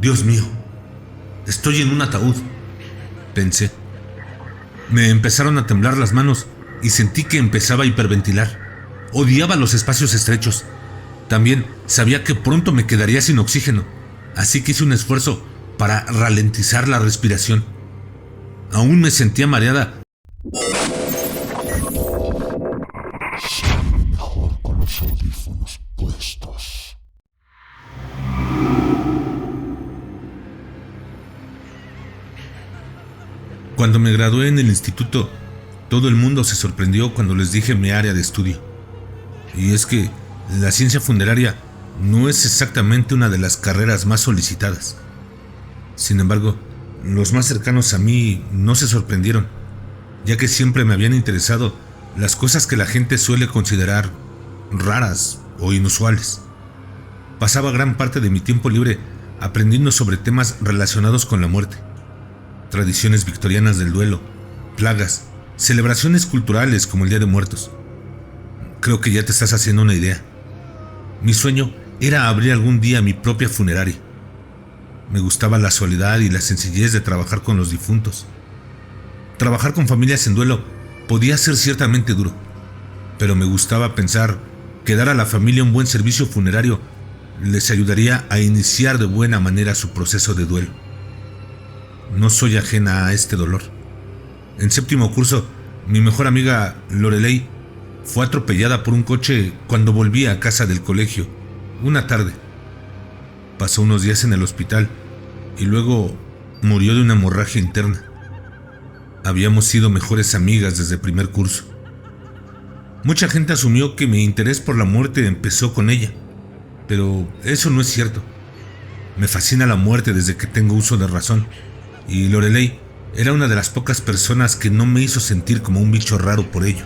Dios mío, estoy en un ataúd, pensé. Me empezaron a temblar las manos y sentí que empezaba a hiperventilar. Odiaba los espacios estrechos. También sabía que pronto me quedaría sin oxígeno, así que hice un esfuerzo para ralentizar la respiración. Aún me sentía mareada. Sale mejor con los audífonos puestos. Cuando me gradué en el instituto, todo el mundo se sorprendió cuando les dije mi área de estudio. Y es que la ciencia funeraria no es exactamente una de las carreras más solicitadas. Sin embargo, los más cercanos a mí no se sorprendieron, ya que siempre me habían interesado las cosas que la gente suele considerar raras o inusuales. Pasaba gran parte de mi tiempo libre aprendiendo sobre temas relacionados con la muerte, tradiciones victorianas del duelo, plagas, celebraciones culturales como el Día de Muertos. Creo que ya te estás haciendo una idea. Mi sueño era abrir algún día mi propia funeraria. Me gustaba la soledad y la sencillez de trabajar con los difuntos. Trabajar con familias en duelo podía ser ciertamente duro, pero me gustaba pensar que dar a la familia un buen servicio funerario les ayudaría a iniciar de buena manera su proceso de duelo. No soy ajena a este dolor. En séptimo curso, mi mejor amiga Lorelei fue atropellada por un coche cuando volvía a casa del colegio, una tarde. Pasó unos días en el hospital y luego murió de una hemorragia interna. Habíamos sido mejores amigas desde el primer curso. Mucha gente asumió que mi interés por la muerte empezó con ella, pero eso no es cierto. Me fascina la muerte desde que tengo uso de razón, y Lorelei era una de las pocas personas que no me hizo sentir como un bicho raro por ello.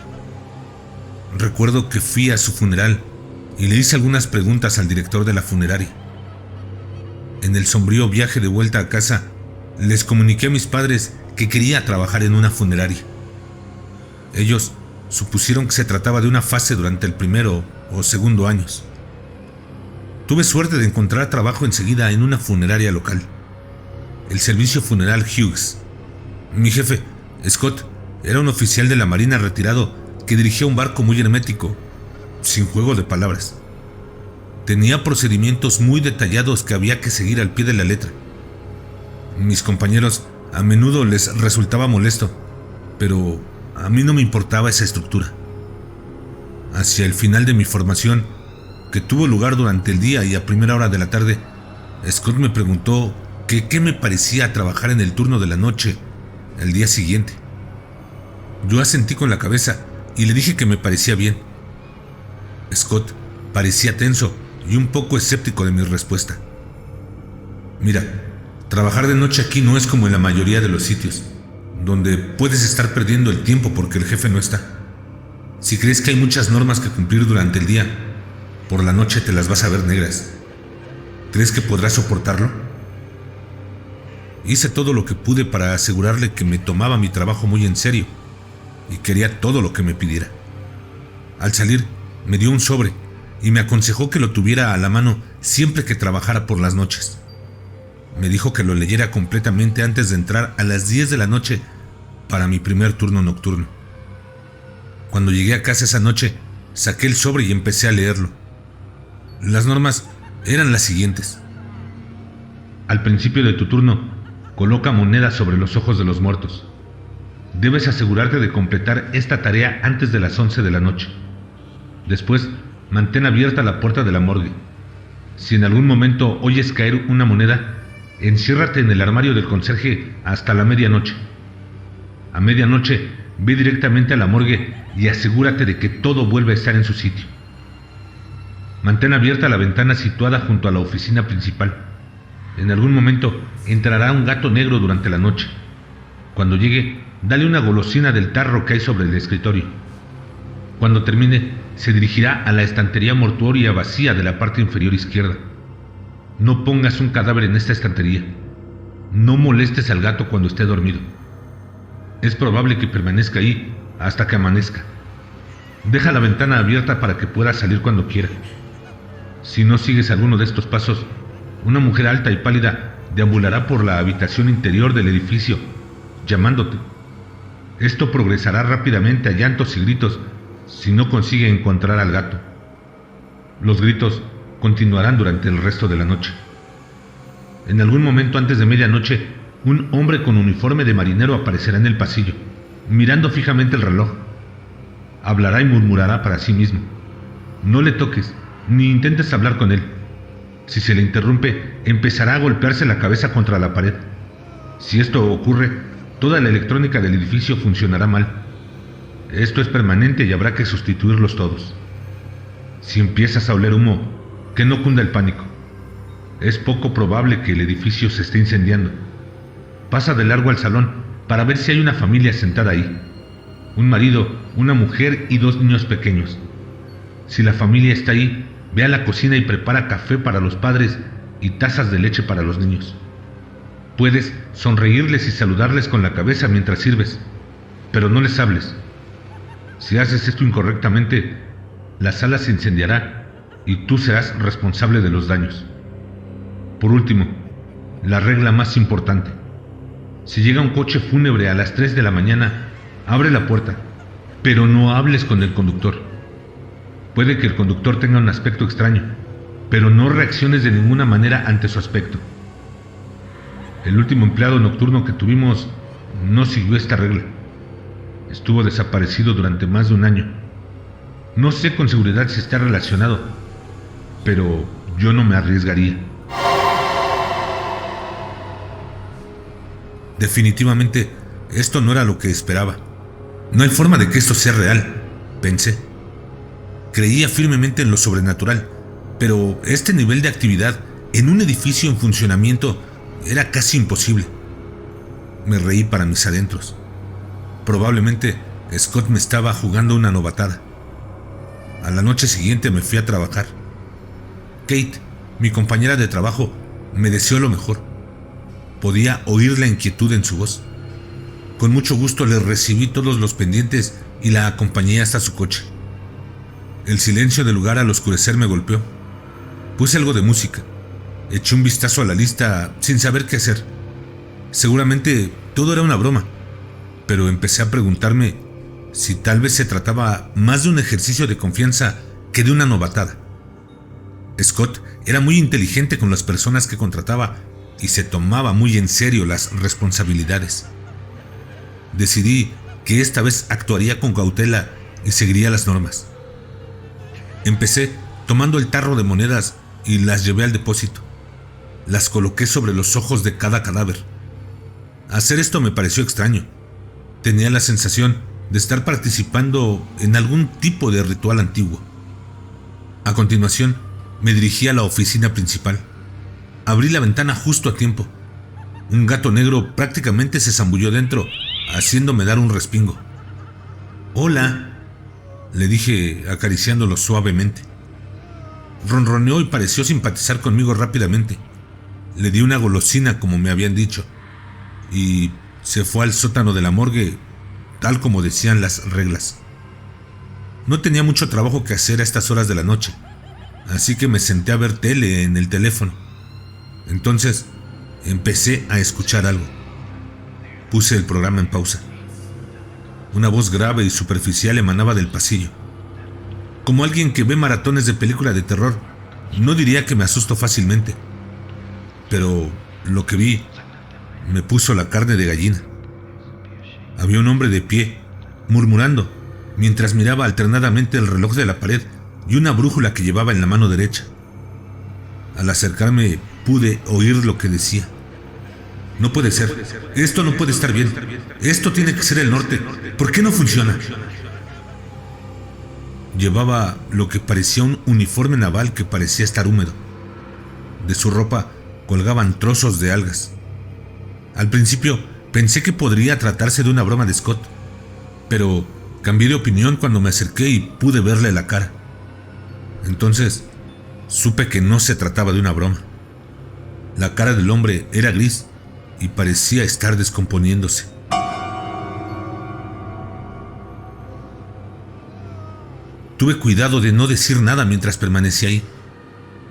Recuerdo que fui a su funeral y le hice algunas preguntas al director de la funeraria. En el sombrío viaje de vuelta a casa, les comuniqué a mis padres que quería trabajar en una funeraria. Ellos supusieron que se trataba de una fase durante el primero o segundo años. Tuve suerte de encontrar trabajo enseguida en una funeraria local, el Servicio Funeral Hughes. Mi jefe, Scott, era un oficial de la Marina retirado que dirigía un barco muy hermético, sin juego de palabras. Tenía procedimientos muy detallados que había que seguir al pie de la letra. Mis compañeros a menudo les resultaba molesto, pero a mí no me importaba esa estructura. Hacia el final de mi formación, que tuvo lugar durante el día y a primera hora de la tarde, Scott me preguntó que qué me parecía trabajar en el turno de la noche el día siguiente. Yo asentí con la cabeza y le dije que me parecía bien. Scott parecía tenso y un poco escéptico de mi respuesta. Mira, trabajar de noche aquí no es como en la mayoría de los sitios, donde puedes estar perdiendo el tiempo porque el jefe no está. Si crees que hay muchas normas que cumplir durante el día, por la noche te las vas a ver negras. ¿Crees que podrás soportarlo? Hice todo lo que pude para asegurarle que me tomaba mi trabajo muy en serio y quería todo lo que me pidiera. Al salir, me dio un sobre y me aconsejó que lo tuviera a la mano siempre que trabajara por las noches. Me dijo que lo leyera completamente antes de entrar a las 10 de la noche para mi primer turno nocturno. Cuando llegué a casa esa noche, saqué el sobre y empecé a leerlo. Las normas eran las siguientes. Al principio de tu turno, coloca monedas sobre los ojos de los muertos. Debes asegurarte de completar esta tarea antes de las 11 de la noche. Después, mantén abierta la puerta de la morgue. Si en algún momento oyes caer una moneda, enciérrate en el armario del conserje hasta la medianoche. A medianoche, ve directamente a la morgue y asegúrate de que todo vuelva a estar en su sitio. Mantén abierta la ventana situada junto a la oficina principal. En algún momento entrará un gato negro durante la noche. Cuando llegue, dale una golosina del tarro que hay sobre el escritorio. Cuando termine, se dirigirá a la estantería mortuoria vacía de la parte inferior izquierda. No pongas un cadáver en esta estantería. No molestes al gato cuando esté dormido. Es probable que permanezca ahí hasta que amanezca. Deja la ventana abierta para que pueda salir cuando quiera. Si no sigues alguno de estos pasos, una mujer alta y pálida deambulará por la habitación interior del edificio, llamándote. Esto progresará rápidamente a llantos y gritos si no consigue encontrar al gato. Los gritos continuarán durante el resto de la noche. En algún momento antes de medianoche, un hombre con uniforme de marinero aparecerá en el pasillo, mirando fijamente el reloj. Hablará y murmurará para sí mismo. No le toques, ni intentes hablar con él. Si se le interrumpe, empezará a golpearse la cabeza contra la pared. Si esto ocurre, toda la electrónica del edificio funcionará mal. Esto es permanente y habrá que sustituirlos todos. Si empiezas a oler humo, que no cunda el pánico. Es poco probable que el edificio se esté incendiando. Pasa de largo al salón para ver si hay una familia sentada ahí. Un marido, una mujer y 2 niños pequeños. Si la familia está ahí, ve a la cocina y prepara café para los padres y tazas de leche para los niños. Puedes sonreírles y saludarles con la cabeza mientras sirves, pero no les hables. Si haces esto incorrectamente, la sala se incendiará y tú serás responsable de los daños. Por último, la regla más importante. Si llega un coche fúnebre a las 3 de la mañana, abre la puerta, pero no hables con el conductor. Puede que el conductor tenga un aspecto extraño, pero no reacciones de ninguna manera ante su aspecto. El último empleado nocturno que tuvimos no siguió esta regla. Estuvo desaparecido durante más de un año. No sé con seguridad si está relacionado, pero yo no me arriesgaría. Definitivamente, esto no era lo que esperaba. No hay forma de que esto sea real, pensé. Creía firmemente en lo sobrenatural, pero este nivel de actividad en un edificio en funcionamiento era casi imposible. Me reí para mis adentros. Probablemente Scott me estaba jugando una novatada. A la noche siguiente me fui a trabajar. Kate, mi compañera de trabajo, me deseó lo mejor. Podía oír la inquietud en su voz. Con mucho gusto le recibí todos los pendientes y la acompañé hasta su coche. El silencio del lugar al oscurecer me golpeó. Puse algo de música. Eché un vistazo a la lista sin saber qué hacer. Seguramente todo era una broma, pero empecé a preguntarme si tal vez se trataba más de un ejercicio de confianza que de una novatada. Scott era muy inteligente con las personas que contrataba y se tomaba muy en serio las responsabilidades. Decidí que esta vez actuaría con cautela y seguiría las normas. Empecé tomando el tarro de monedas y las llevé al depósito. Las coloqué sobre los ojos de cada cadáver. Hacer esto me pareció extraño. Tenía la sensación de estar participando en algún tipo de ritual antiguo. A continuación, me dirigí a la oficina principal. Abrí la ventana justo a tiempo. Un gato negro prácticamente se zambulló dentro, haciéndome dar un respingo. «Hola», le dije acariciándolo suavemente. Ronroneó y pareció simpatizar conmigo rápidamente. Le di una golosina como me habían dicho y se fue al sótano de la morgue, tal como decían las reglas. No tenía mucho trabajo que hacer a estas horas de la noche, así que me senté a ver tele en el teléfono. Entonces empecé a escuchar algo. Puse el programa en pausa. Una voz grave y superficial emanaba del pasillo. Como alguien que ve maratones de película de terror, no diría que me asusto fácilmente, pero lo que vi me puso la carne de gallina. Había un hombre de pie, murmurando, mientras miraba alternadamente el reloj de la pared y una brújula que llevaba en la mano derecha. Al acercarme pude oír lo que decía. «No puede ser. Esto no puede estar bien. Esto tiene que ser el norte. ¿Por qué no funciona?» Llevaba lo que parecía un uniforme naval que parecía estar húmedo. De su ropa colgaban trozos de algas. Al principio pensé que podría tratarse de una broma de Scott, pero cambié de opinión cuando me acerqué y pude verle la cara. Entonces supe que no se trataba de una broma. La cara del hombre era gris y parecía estar descomponiéndose. Tuve cuidado de no decir nada mientras permanecía ahí.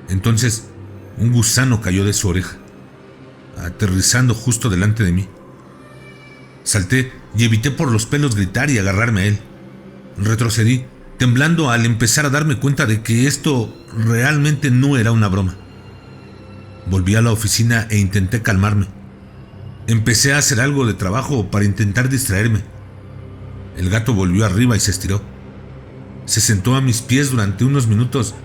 Entonces, un gusano cayó de su oreja. aterrizando justo delante de mí. Salté y evité por los pelos gritar y agarrarme a él. Retrocedí, temblando al empezar a darme cuenta de que esto realmente no era una broma. Volví a la oficina e intenté calmarme. Empecé a hacer algo de trabajo para intentar distraerme. El gato volvió arriba y se estiró. Se sentó a mis pies durante unos minutos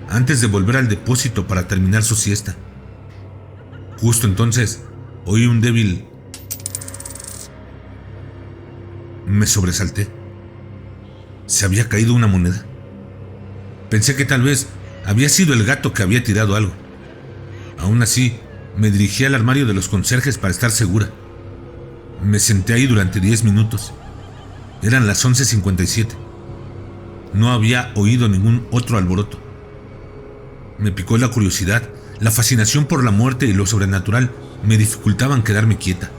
antes de volver al depósito para terminar su siesta. Justo entonces oí un débil. Me sobresalté. Se había caído una moneda. Pensé que tal vez había sido el gato que había tirado algo. Aún así, me dirigí al armario de los conserjes para estar segura. Me senté ahí durante 10 minutos. Eran las 11:57. No había oído ningún otro alboroto. Me picó la curiosidad. La fascinación por la muerte y lo sobrenatural me dificultaban quedarme quieta.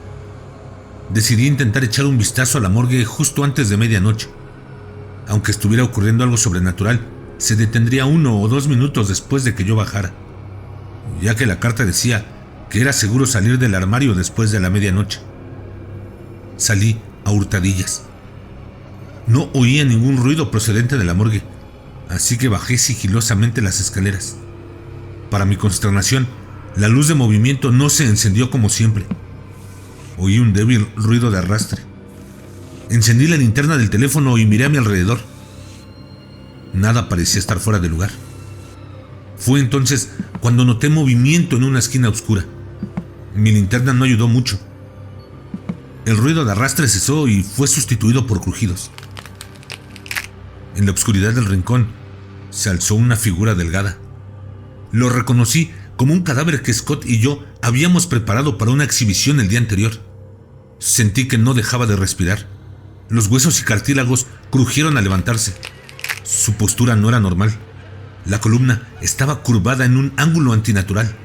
Decidí intentar echar un vistazo a la morgue justo antes de medianoche. Aunque estuviera ocurriendo algo sobrenatural, se detendría 1 o 2 minutos después de que yo bajara, ya que la carta decía que era seguro salir del armario después de la medianoche. Salí a hurtadillas. No oía ningún ruido procedente de la morgue, así que bajé sigilosamente las escaleras. Para mi consternación, la luz de movimiento no se encendió como siempre. Oí un débil ruido de arrastre. Encendí la linterna del teléfono y miré a mi alrededor. Nada parecía estar fuera de lugar. Fue entonces cuando noté movimiento en una esquina oscura. Mi linterna no ayudó mucho. El ruido de arrastre cesó y fue sustituido por crujidos. En la oscuridad del rincón se alzó una figura delgada. Lo reconocí como un cadáver que Scott y yo habíamos preparado para una exhibición el día anterior. Sentí que no dejaba de respirar. Los huesos y cartílagos crujieron al levantarse. Su postura no era normal. La columna estaba curvada en un ángulo antinatural.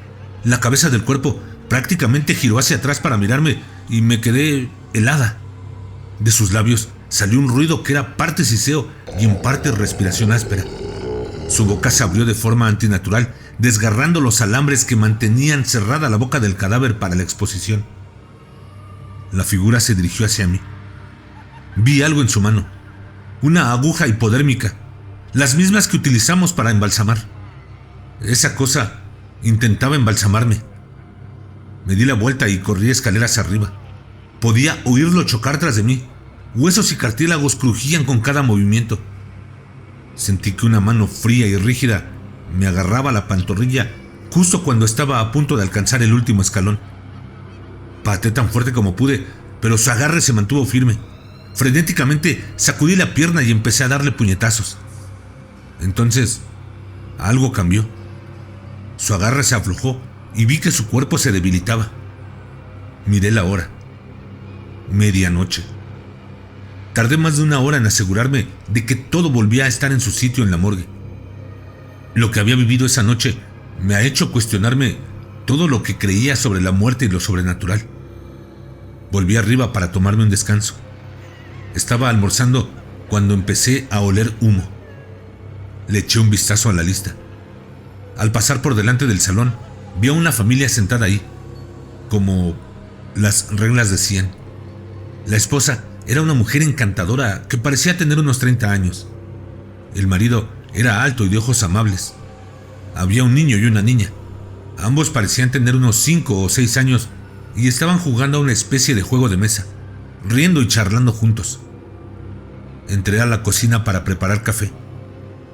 La cabeza del cuerpo prácticamente giró hacia atrás para mirarme y me quedé helada. De sus labios salió un ruido que era parte siseo y en parte respiración áspera. Su boca se abrió de forma antinatural, desgarrando los alambres que mantenían cerrada la boca del cadáver para la exposición. La figura se dirigió hacia mí. Vi algo en su mano, una aguja hipodérmica, las mismas que utilizamos para embalsamar. Esa cosa intentaba embalsamarme. Me di la vuelta y corrí escaleras arriba. Podía oírlo chocar tras de mí. Huesos y cartílagos crujían con cada movimiento. Sentí que una mano fría y rígida me agarraba la pantorrilla justo cuando estaba a punto de alcanzar el último escalón. Pateé tan fuerte como pude, pero su agarre se mantuvo firme. Frenéticamente sacudí la pierna y empecé a darle puñetazos. Entonces, algo cambió. Su agarre se aflojó y vi que su cuerpo se debilitaba. Miré la hora. Medianoche. Tardé más de 1 hora en asegurarme de que todo volvía a estar en su sitio en la morgue. Lo que había vivido esa noche me ha hecho cuestionarme todo lo que creía sobre la muerte y lo sobrenatural. Volví arriba para tomarme un descanso. Estaba almorzando cuando empecé a oler humo. Le eché un vistazo a la lista. Al pasar por delante del salón, vi a una familia sentada ahí, como las reglas decían. La esposa era una mujer encantadora que parecía tener unos 30 años. El marido era alto y de ojos amables. Había un niño y una niña. Ambos parecían tener unos 5 o 6 años y estaban jugando a una especie de juego de mesa, riendo y charlando juntos. Entré a la cocina para preparar café.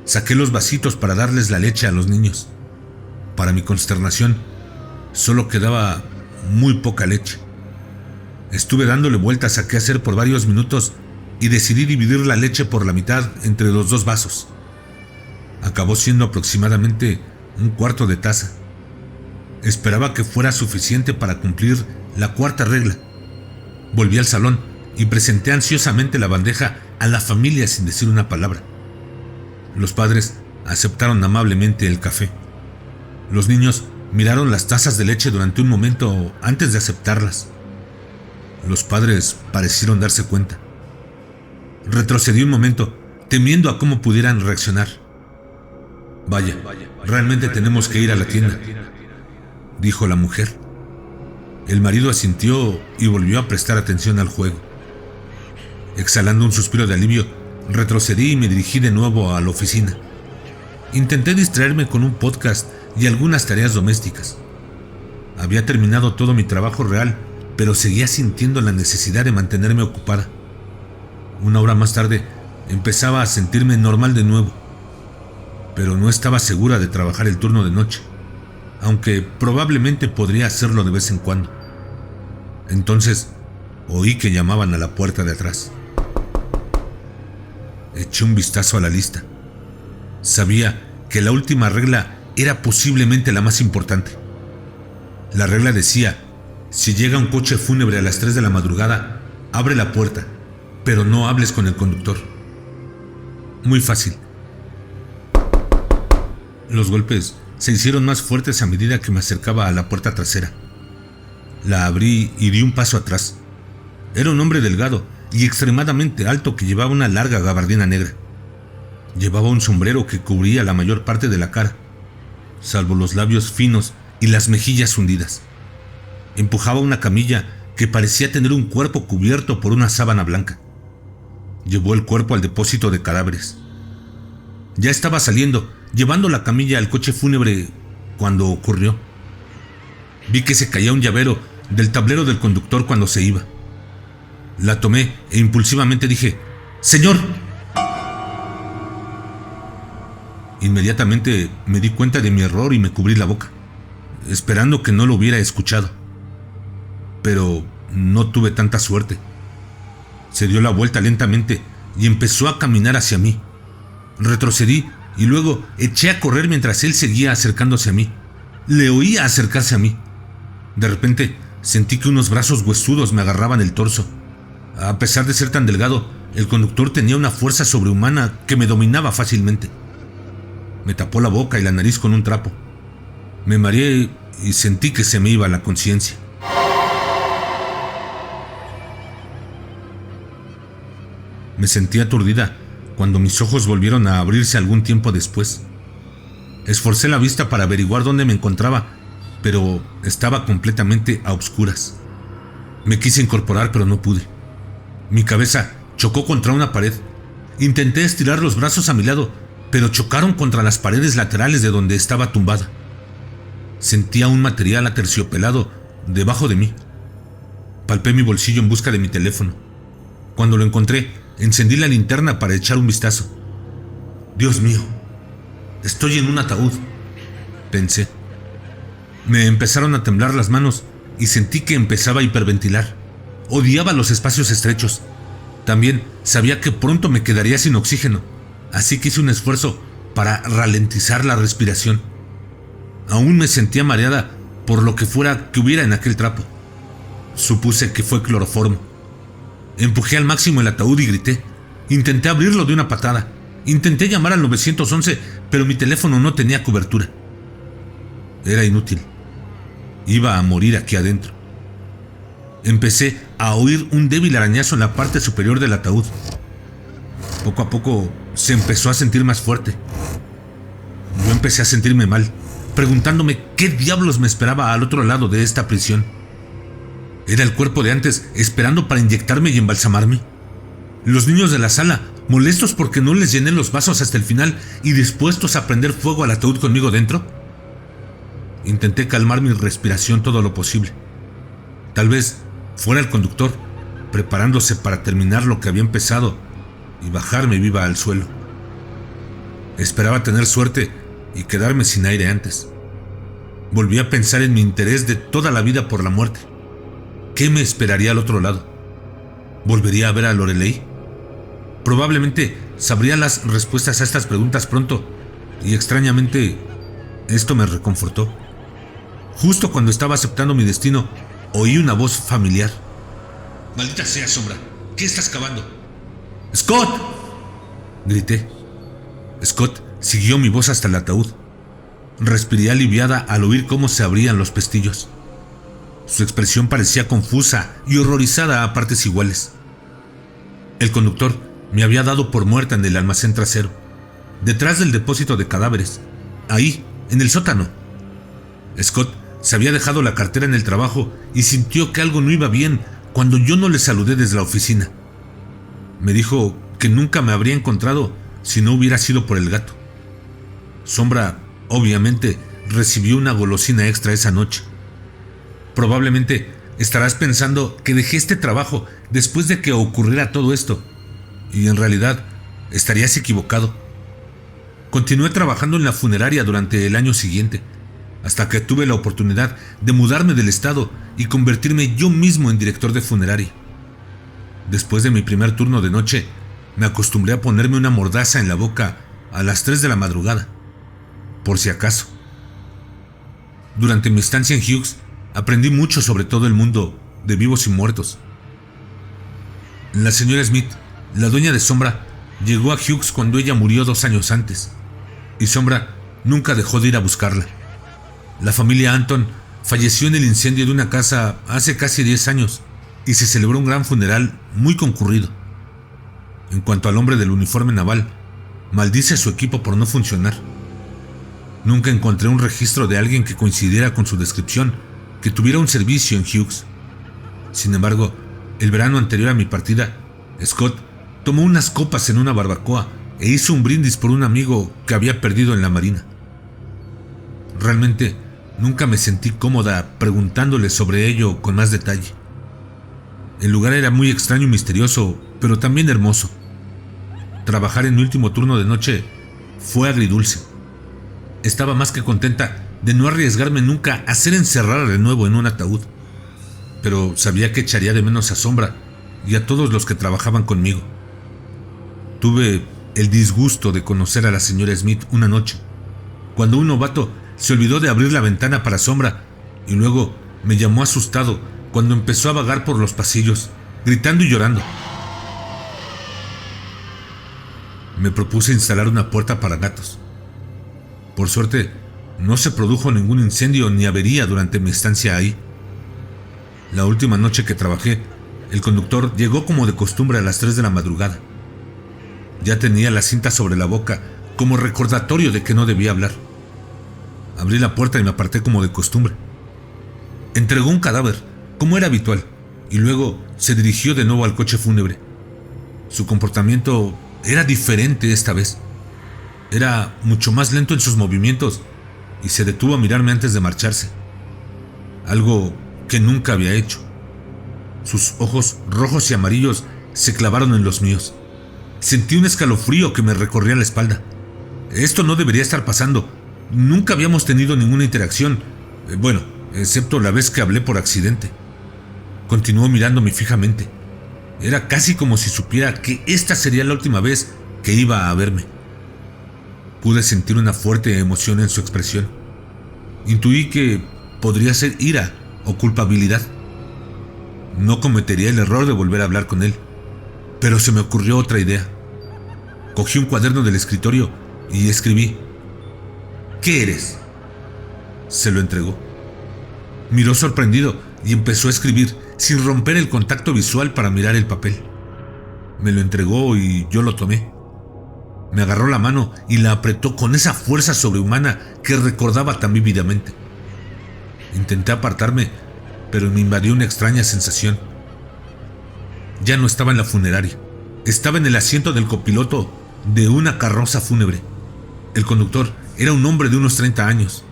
Saqué los vasitos para darles la leche a los niños. Para mi consternación, solo quedaba muy poca leche. Estuve dándole vueltas a qué hacer por varios minutos y decidí dividir la leche por la mitad entre los 2 vasos. Acabó siendo aproximadamente 1/4 de taza. Esperaba que fuera suficiente para cumplir la 4ª regla. Volví al salón y presenté ansiosamente la bandeja a la familia sin decir una palabra. Los padres aceptaron amablemente el café. Los niños miraron las tazas de leche durante un momento antes de aceptarlas. Los padres parecieron darse cuenta. Retrocedí un momento, temiendo a cómo pudieran reaccionar. Vaya, realmente tenemos que ir a la tienda, dijo la mujer. El marido asintió y volvió a prestar atención al juego. Exhalando un suspiro de alivio, retrocedí y me dirigí de nuevo a la oficina. Intenté distraerme con un podcast y algunas tareas domésticas. Había terminado todo mi trabajo real, pero seguía sintiendo la necesidad de mantenerme ocupada. Una hora más tarde, empezaba a sentirme normal de nuevo, pero no estaba segura de trabajar el turno de noche, aunque probablemente podría hacerlo de vez en cuando. Entonces, oí que llamaban a la puerta de atrás. Eché un vistazo a la lista. Sabía que la última regla era posiblemente la más importante. La regla decía: si llega un coche fúnebre a las 3 de la madrugada, abre la puerta, pero no hables con el conductor. Muy fácil. Los golpes se hicieron más fuertes a medida que me acercaba a la puerta trasera. La abrí y di un paso atrás. Era un hombre delgado y extremadamente alto que llevaba una larga gabardina negra. Llevaba un sombrero que cubría la mayor parte de la cara, salvo los labios finos y las mejillas hundidas. Empujaba una camilla que parecía tener un cuerpo cubierto por una sábana blanca. Llevó el cuerpo al depósito de cadáveres. Ya estaba saliendo, llevando la camilla al coche fúnebre, cuando ocurrió. Vi que se caía un llavero del tablero del conductor cuando se iba. La tomé e impulsivamente dije: «¡Señor!». Inmediatamente me di cuenta de mi error y me cubrí la boca, esperando que no lo hubiera escuchado. Pero no tuve tanta suerte. Se dio la vuelta lentamente y empezó a caminar hacia mí. Retrocedí y luego eché a correr mientras él seguía acercándose a mí. Le oía acercarse a mí. De repente sentí que unos brazos huesudos me agarraban el torso. A pesar de ser tan delgado, el conductor tenía una fuerza sobrehumana que me dominaba fácilmente. Me tapó la boca y la nariz con un trapo. Me mareé y sentí que se me iba la conciencia. Me sentí aturdida cuando mis ojos volvieron a abrirse algún tiempo después. Esforcé la vista para averiguar dónde me encontraba, pero estaba completamente a obscuras. Me quise incorporar, pero no pude. Mi cabeza chocó contra una pared. Intenté estirar los brazos a mi lado, pero chocaron contra las paredes laterales de donde estaba tumbada. Sentía un material aterciopelado debajo de mí. Palpé mi bolsillo en busca de mi teléfono. Cuando lo encontré, encendí la linterna para echar un vistazo. «Dios mío, estoy en un ataúd», pensé. Me empezaron a temblar las manos y sentí que empezaba a hiperventilar. Odiaba los espacios estrechos. También sabía que pronto me quedaría sin oxígeno, así que hice un esfuerzo para ralentizar la respiración. Aún me sentía mareada por lo que fuera que hubiera en aquel trapo. Supuse que fue cloroformo. Empujé al máximo el ataúd y grité. Intenté abrirlo de una patada. Intenté llamar al 911, pero mi teléfono no tenía cobertura. Era inútil. Iba a morir aquí adentro. Empecé a oír un débil arañazo en la parte superior del ataúd. Poco a poco se empezó a sentir más fuerte. Yo empecé a sentirme mal, preguntándome qué diablos me esperaba al otro lado de esta prisión. ¿Era el cuerpo de antes esperando para inyectarme y embalsamarme? Los niños de la sala, molestos porque no les llené los vasos hasta el final y dispuestos a prender fuego al ataúd conmigo dentro. Intenté calmar mi respiración todo lo posible. Tal vez fuera el conductor, preparándose para terminar lo que había empezado y bajarme viva al suelo. Esperaba tener suerte y quedarme sin aire antes. Volví a pensar en mi interés de toda la vida por la muerte. ¿Qué me esperaría al otro lado? ¿Volvería a ver a Lorelei? Probablemente sabría las respuestas a estas preguntas pronto, y extrañamente esto me reconfortó. Justo cuando estaba aceptando mi destino, oí una voz familiar. «Maldita sea, Sombra, ¿qué estás cavando?» «¡Scott!», grité. Scott siguió mi voz hasta el ataúd. Respiré aliviada al oír cómo se abrían los pestillos. Su expresión parecía confusa y horrorizada a partes iguales. El conductor me había dado por muerta en el almacén trasero, detrás del depósito de cadáveres, ahí, en el sótano. Scott Se había dejado la cartera en el trabajo y sintió que algo no iba bien cuando yo no le saludé desde la oficina. Me dijo que nunca me habría encontrado si no hubiera sido por el gato. Sombra, obviamente, recibió una golosina extra esa noche. Probablemente estarás pensando que dejé este trabajo después de que ocurriera todo esto, y en realidad estarías equivocado. Continué trabajando en la funeraria durante el año siguiente, hasta que tuve la oportunidad de mudarme del estado y convertirme yo mismo en director de funeraria. Después de mi primer turno de noche, me acostumbré a ponerme una mordaza en la boca a las 3 de la madrugada, por si acaso. Durante mi estancia en Hughes, aprendí mucho sobre todo el mundo de vivos y muertos. La señora Smith, la dueña de Sombra, llegó a Hughes cuando ella murió 2 años antes, y Sombra nunca dejó de ir a buscarla. La familia Anton falleció en el incendio de una casa hace casi 10 años y se celebró un gran funeral muy concurrido. En cuanto al hombre del uniforme naval, maldice a su equipo por no funcionar. Nunca encontré un registro de alguien que coincidiera con su descripción, que tuviera un servicio en Hughes. Sin embargo, el verano anterior a mi partida, Scott tomó unas copas en una barbacoa e hizo un brindis por un amigo que había perdido en la marina. Realmente nunca me sentí cómoda preguntándole sobre ello con más detalle. El lugar era muy extraño y misterioso, pero también hermoso. Trabajar en mi último turno de noche fue agridulce. Estaba más que contenta de no arriesgarme nunca a ser encerrada de nuevo en un ataúd, pero sabía que echaría de menos a Sombra y a todos los que trabajaban conmigo. Tuve el disgusto de conocer a la señora Smith una noche, cuando un novato se olvidó de abrir la ventana para Sombra y luego me llamó asustado cuando empezó a vagar por los pasillos, gritando y llorando. Me propuse instalar una puerta para gatos. Por suerte, no se produjo ningún incendio ni avería durante mi estancia ahí. La última noche que trabajé, el conductor llegó como de costumbre a las 3 de la madrugada. Ya tenía la cinta sobre la boca como recordatorio de que no debía hablar. Abrí la puerta y me aparté como de costumbre. Entregó un cadáver, como era habitual, y luego se dirigió de nuevo al coche fúnebre. Su comportamiento era diferente esta vez. Era mucho más lento en sus movimientos y se detuvo a mirarme antes de marcharse. Algo que nunca había hecho. Sus ojos rojos y amarillos se clavaron en los míos. Sentí un escalofrío que me recorría la espalda. Esto no debería estar pasando. Nunca habíamos tenido ninguna interacción. Bueno, excepto la vez que hablé por accidente. Continuó mirándome fijamente. Era casi como si supiera que esta sería la última vez que iba a verme. Pude sentir una fuerte emoción en su expresión. Intuí que podría ser ira o culpabilidad. No cometería el error de volver a hablar con él, pero se me ocurrió otra idea. Cogí un cuaderno del escritorio y escribí: ¿Qué eres? Se lo entregó. Miró sorprendido y empezó a escribir sin romper el contacto visual para mirar el papel. Me lo entregó y yo lo tomé. Me agarró la mano y la apretó con esa fuerza sobrehumana que recordaba tan vívidamente. Intenté apartarme, pero me invadió una extraña sensación. Ya no estaba en la funeraria. Estaba en el asiento del copiloto de una carroza fúnebre. El conductor era un hombre de unos 30 años.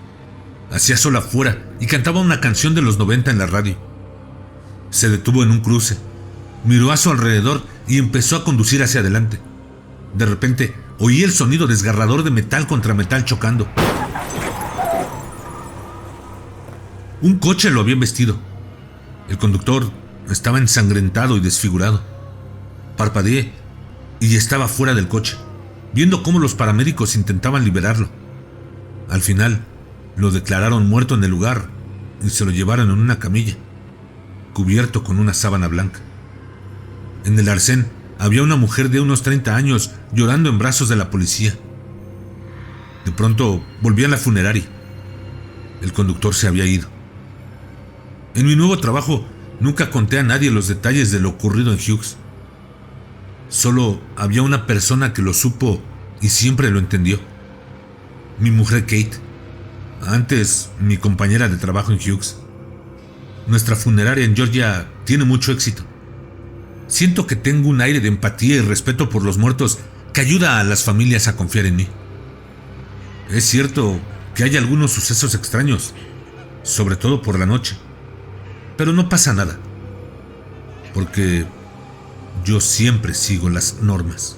Hacía sol afuera y cantaba una canción de los 90 en la radio. Se detuvo en un cruce, miró a su alrededor y empezó a conducir hacia adelante. De repente, oí el sonido desgarrador de metal contra metal chocando. Un coche lo había embestido. El conductor estaba ensangrentado y desfigurado. Parpadeé y estaba fuera del coche, viendo cómo los paramédicos intentaban liberarlo. Al final, lo declararon muerto en el lugar y se lo llevaron en una camilla, cubierto con una sábana blanca. En el arcén había una mujer de unos 30 años llorando en brazos de la policía. De pronto volví a la funeraria. El conductor se había ido. En mi nuevo trabajo nunca conté a nadie los detalles de lo ocurrido en Hughes. Solo había una persona que lo supo y siempre lo entendió: mi mujer Kate. Antes, mi compañera de trabajo en Hughes. Nuestra funeraria en Georgia tiene mucho éxito. Siento que tengo un aire de empatía y respeto por los muertos que ayuda a las familias a confiar en mí. Es cierto que hay algunos sucesos extraños, sobre todo por la noche, pero no pasa nada, porque yo siempre sigo las normas.